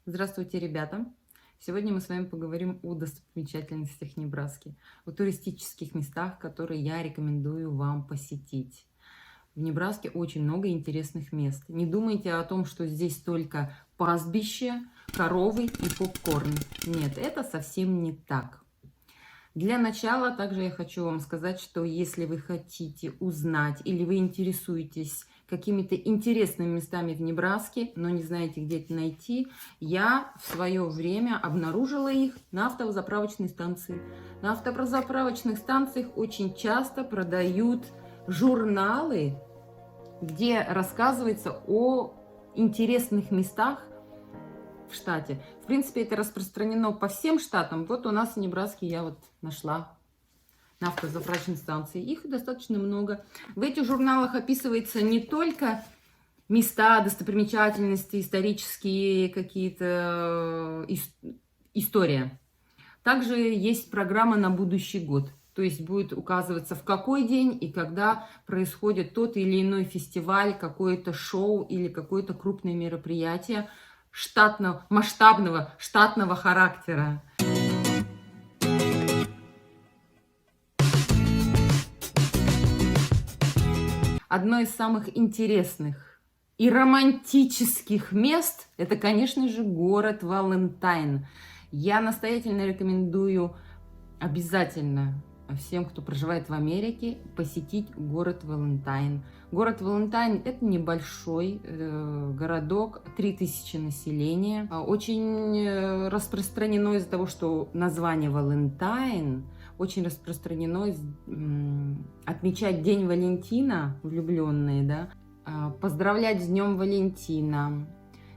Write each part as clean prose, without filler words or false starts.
Здравствуйте, ребята! Сегодня мы с вами поговорим о достопримечательностях Небраски, о туристических местах, которые я рекомендую вам посетить. В Небраске очень много интересных мест. Не думайте о том, что здесь только пастбище, коровы и попкорн. Нет, это совсем не так. Для начала также я хочу вам сказать, что если вы хотите узнать или вы интересуетесь какими-то интересными местами в Небраске, но не знаете, где это найти, я в свое время обнаружила их на автозаправочной станции. На автозаправочных станциях очень часто продают журналы, где рассказывается о интересных местах в штате. В принципе, это распространено по всем штатам. Вот у нас в Небраске я вот нашла на автозаправочной станции. Их достаточно много. В этих журналах описывается не только места, достопримечательности, исторические какие-то история. Также есть программа на будущий год. То есть будет указываться, в какой день и когда происходит тот или иной фестиваль, какое-то шоу или какое-то крупное мероприятие масштабного штатного характера. Одно из самых интересных и романтических мест – это, конечно же, город Валентайн. Я настоятельно рекомендую обязательно всем, кто проживает в Америке, посетить город Валентайн. Город Валентайн – это небольшой городок, 3000 населения. Очень распространено из-за того, что название Валентайн, очень распространено отмечать День Валентина, влюбленные, да, поздравлять с Днем Валентина,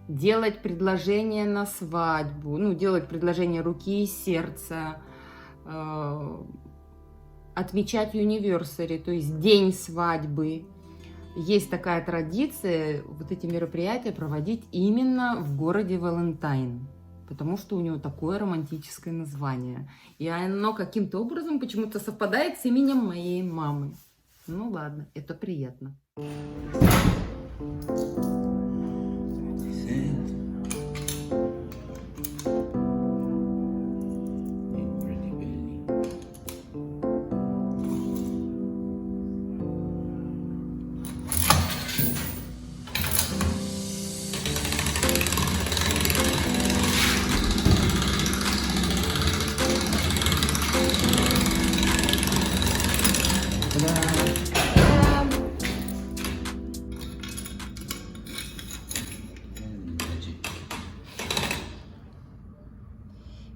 делать предложение на свадьбу, ну, делать предложение руки и сердца, отмечать юниверсари, то есть день свадьбы. Есть такая традиция вот эти мероприятия проводить именно в городе Валентайн, потому что у него такое романтическое название. И оно каким-то образом почему-то совпадает с именем моей мамы. Ну ладно, это приятно.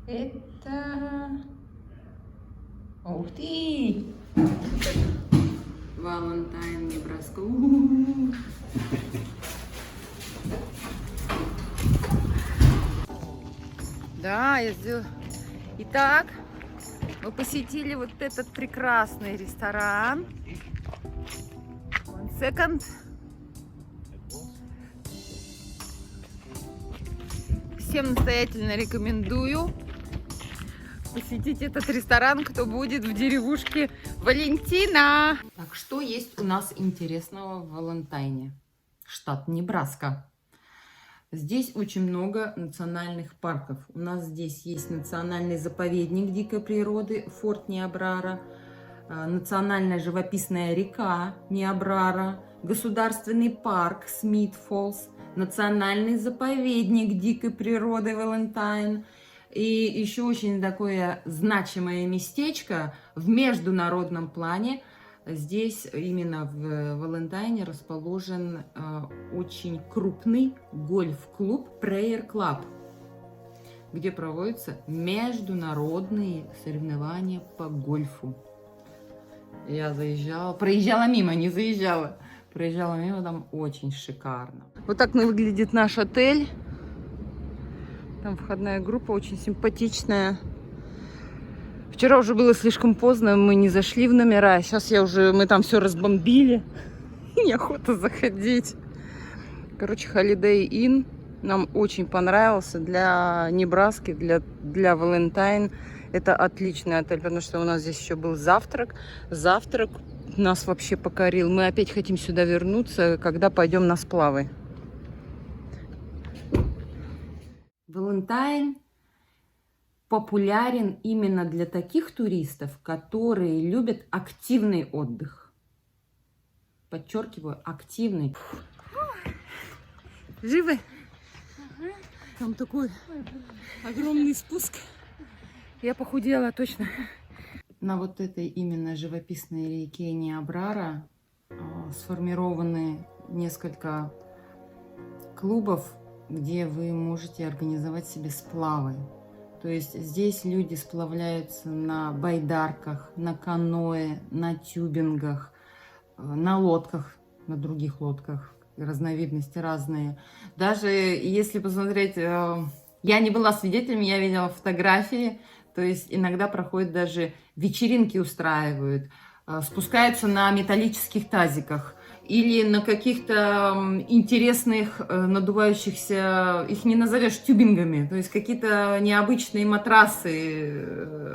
Это... Ух ты! Валентайн, Небраска. Да, я сделала. Итак, мы посетили вот этот прекрасный ресторан. One second. Всем настоятельно рекомендую посетить этот ресторан, кто будет в деревушке Валентина. Так, что есть у нас интересного в Валентайне? Штат Небраска. Здесь очень много национальных парков. У нас здесь есть национальный заповедник дикой природы Форт Ниабрара, национальная живописная река Ниабрара, государственный парк Смит Фоллс, национальный заповедник дикой природы Валентайн. И еще очень такое значимое местечко в международном плане. Здесь именно в Валентайне расположен очень крупный гольф-клуб Prayer Club, где проводятся международные соревнования по гольфу. Я проезжала мимо, не заезжала. Проезжала мимо, там очень шикарно. Вот так выглядит наш отель. Там входная группа очень симпатичная. Вчера уже было слишком поздно, мы не зашли в номера. Сейчас мы там все разбомбили. Неохота заходить. Короче, Holiday Inn нам очень понравился. Для Небраски, для Валентайн это отличный отель, потому что у нас здесь еще был завтрак. Завтрак нас вообще покорил. Мы опять хотим сюда вернуться, когда пойдем на сплавы. Валентайн популярен именно для таких туристов, которые любят активный отдых. Подчеркиваю, активный. Живы? Ага. Там такой огромный спуск. Я похудела точно. На вот этой именно живописной реке Ниабрара сформированы несколько клубов, где вы можете организовать себе сплавы. То есть здесь люди сплавляются на байдарках, на каноэ, на тюбингах, на лодках, на других лодках, разновидности разные. Даже если посмотреть, я не была свидетелем, я видела фотографии, то есть иногда проходят даже вечеринки устраивают, спускаются на металлических тазиках или на каких-то интересных надувающихся, их не назовешь тюбингами, то есть какие-то необычные матрасы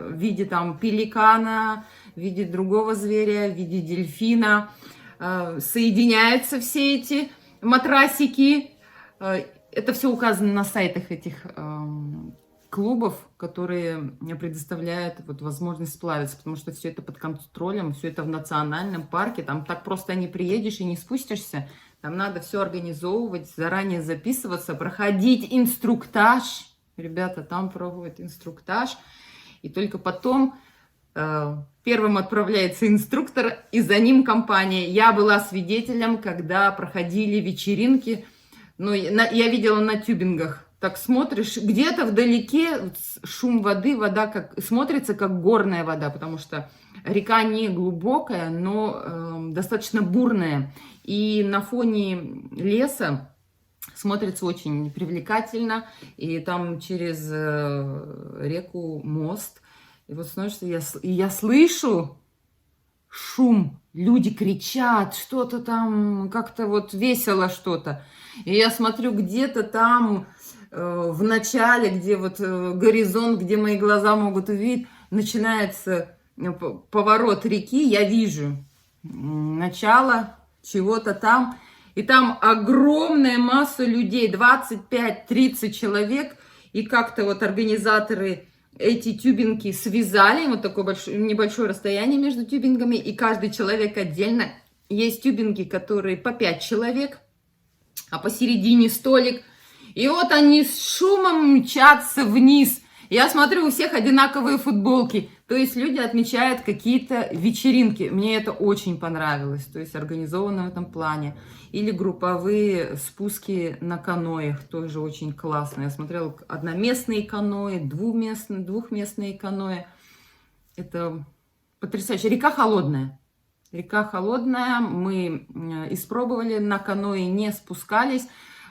в виде там пеликана, в виде другого зверя, в виде дельфина. Соединяются все эти матрасики. Это все указано на сайтах этих клубов, которые предоставляют вот возможность сплавиться, потому что все это под контролем, все это в национальном парке, там так просто не приедешь и не спустишься, там надо все организовывать, заранее записываться, проходить инструктаж, ребята, там проходит инструктаж, и только потом первым отправляется инструктор, и за ним компания. Я была свидетелем, когда проходили вечеринки, но я видела на тюбингах. Так смотришь, где-то вдалеке шум воды, вода как, смотрится как горная вода, потому что река не глубокая, но достаточно бурная. И на фоне леса смотрится очень привлекательно. И там через реку мост. И вот смотришь, я слышу шум, люди кричат, что-то там, как-то вот весело что-то. И я смотрю, где-то там в начале, где вот горизонт, где мои глаза могут увидеть, начинается поворот реки, я вижу начало чего-то там, и там огромная масса людей, 25-30 человек, и как-то вот организаторы эти тюбинги связали, вот такое небольшое расстояние между тюбингами, и каждый человек отдельно. Есть тюбинги, которые по 5 человек, а посередине столик. И вот они с шумом мчатся вниз. Я смотрю, у всех одинаковые футболки. То есть люди отмечают какие-то вечеринки. Мне это очень понравилось. То есть организовано в этом плане. Или групповые спуски на каноях. Тоже очень классно. Я смотрела одноместные каноэ, двухместные каноэ. Это потрясающе. Река холодная. Река холодная. Мы испробовали, на каноэ не спускались.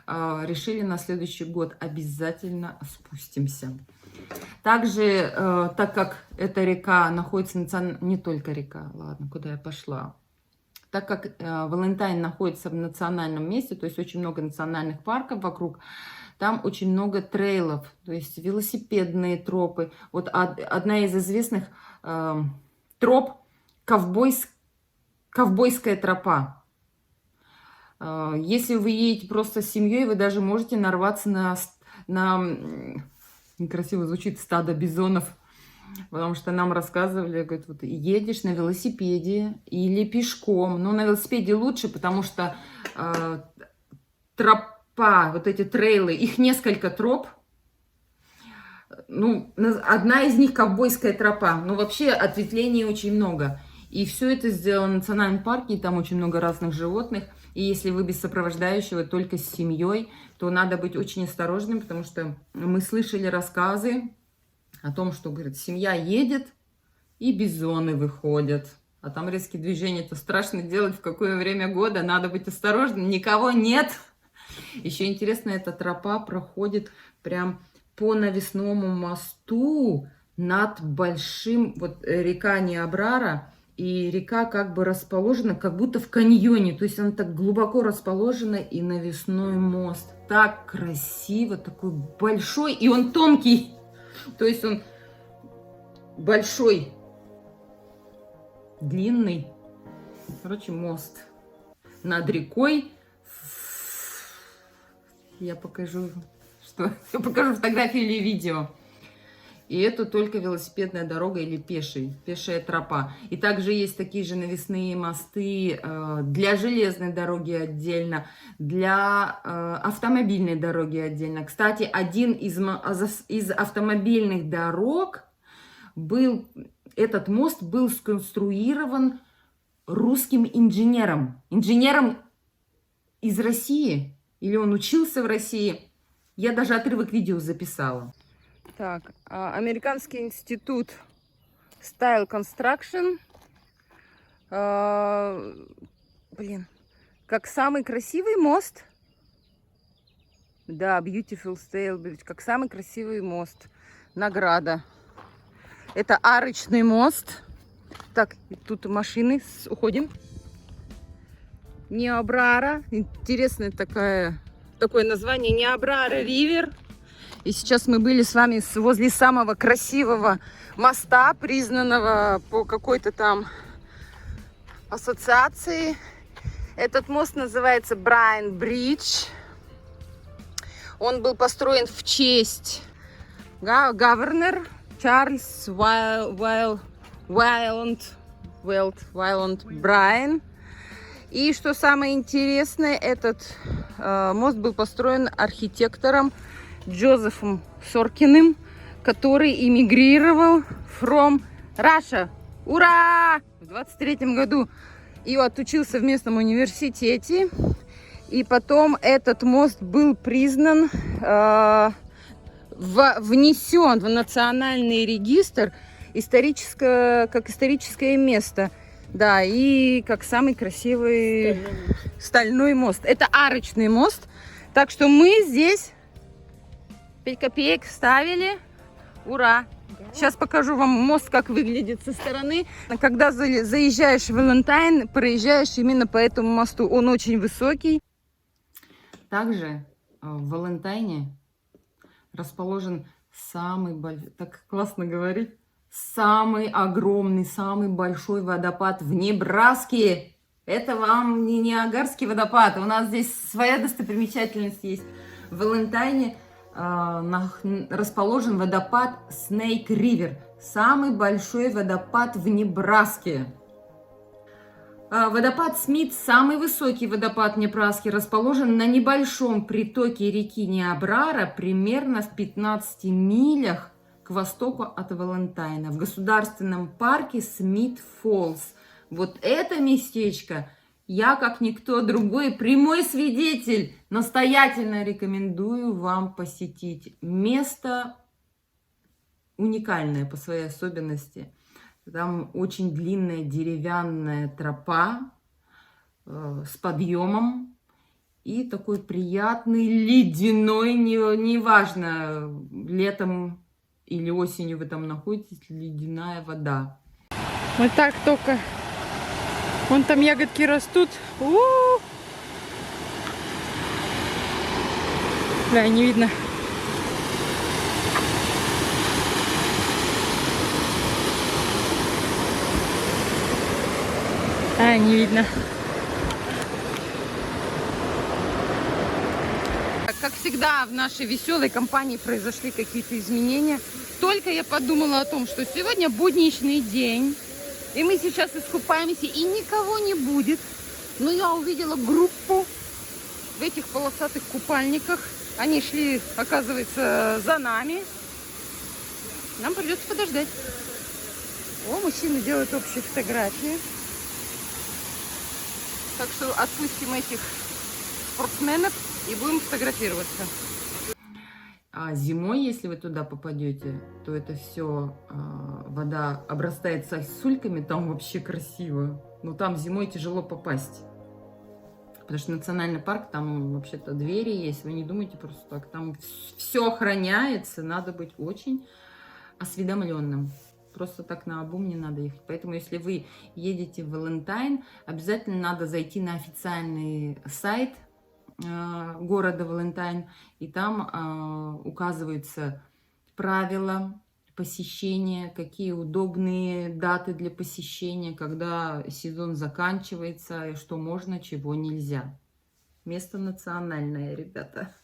Решили на следующий год обязательно спустимся. Также, так как эта река находится не только река, ладно, куда я пошла. Так как Валентайн находится в национальном месте, то есть очень много национальных парков вокруг, там очень много трейлов, то есть велосипедные тропы. Вот одна из известных троп ковбойская тропа. Если вы едете просто с семьей, вы даже можете нарваться на некрасиво звучит, стадо бизонов. Потому что нам рассказывали, говорят, вот едешь на велосипеде или пешком. Но на велосипеде лучше, потому что тропа, вот эти трейлы, их несколько троп. Ну, одна из них ковбойская тропа. Но вообще ответвлений очень много. И все это сделано в национальном парке, и там очень много разных животных. И если вы без сопровождающего, только с семьей, то надо быть очень осторожным, потому что мы слышали рассказы о том, что, говорит, семья едет, и бизоны выходят. А там резкие движения, это страшно делать в какое время года, надо быть осторожным, никого нет. Еще интересно, эта тропа проходит прям по навесному мосту над большим, вот река Ниабрара, и река как бы расположена, как будто в каньоне. То есть она так глубоко расположена, и навесной мост. Так красиво, такой большой, и он тонкий. То есть он большой, длинный. Короче, мост над рекой. Я покажу, что я покажу фотографии или видео. И это только велосипедная дорога или пешая тропа. И также есть такие же навесные мосты для железной дороги отдельно, для автомобильной дороги отдельно. Кстати, один из автомобильных дорог этот мост был сконструирован русским инженером. Инженером из России. Или он учился в России. Я даже отрывок видео записала. Так, Американский институт Style Construction. Блин, как самый красивый мост. Да, Beautiful Style Bridge, как самый красивый мост. Награда. Это арочный мост. Так, тут машины, уходим. Ниабрара. Интересное такое название. Ниабрара Ривер. И сейчас мы были с вами возле самого красивого моста, признанного по какой-то там ассоциации. Этот мост называется Брайан Бридж. Он был построен в честь Governor Чарльз Вайланд Брайан. И что самое интересное, этот мост был построен архитектором Джозефом Соркиным, который эмигрировал from Russia. Ура! В 23-м году и отучился в местном университете. И потом этот мост был признан, внесен в национальный регистр как историческое место. Да, и как самый красивый стальной мост. Это арочный мост. Так что мы здесь 5 копеек ставили. Ура! Да. Сейчас покажу вам мост, как выглядит со стороны. Когда заезжаешь в Валентайн, проезжаешь именно по этому мосту. Он очень высокий. Также в Валентайне расположен самый большой, так классно говорить, самый огромный, самый большой водопад в Небраске. Это вам не Ниагарский водопад. У нас здесь своя достопримечательность есть. В Валентайне расположен водопад Снейк Ривер, самый большой водопад в Небраске. Водопад Смит, самый высокий водопад в Небраске, расположен на небольшом притоке реки Ниабрара, примерно в 15 милях к востоку от Валентайна, в государственном парке Смит Фоллс. Вот это местечко я, как никто другой, прямой свидетель, настоятельно рекомендую вам посетить. Место уникальное по своей особенности. Там очень длинная деревянная тропа с подъемом и такой приятный ледяной, неважно, летом или осенью вы там находитесь, ледяная вода. Вот так только. Вон там ягодки растут. Да, не видно. Не видно. Как всегда, в нашей веселой компании произошли какие-то изменения. Только я подумала о том, что сегодня будничный день, и мы сейчас искупаемся, и никого не будет. Но я увидела группу в этих полосатых купальниках. Они шли, оказывается, за нами. Нам придется подождать. Мужчины делают общие фотографии. Так что отпустим этих спортсменов и будем фотографироваться. А зимой, если вы туда попадете, то это все, вода обрастает сосульками, там вообще красиво. Но там зимой тяжело попасть. Потому что национальный парк, там вообще-то двери есть. Вы не думайте просто так. Там все охраняется, надо быть очень осведомленным. Просто так наобум не надо ехать. Поэтому, если вы едете в Валентайн, обязательно надо зайти на официальный сайт города Валентайн. И там указываются правила посещения, какие удобные даты для посещения, когда сезон заканчивается, и что можно, чего нельзя. Место национальное, ребята.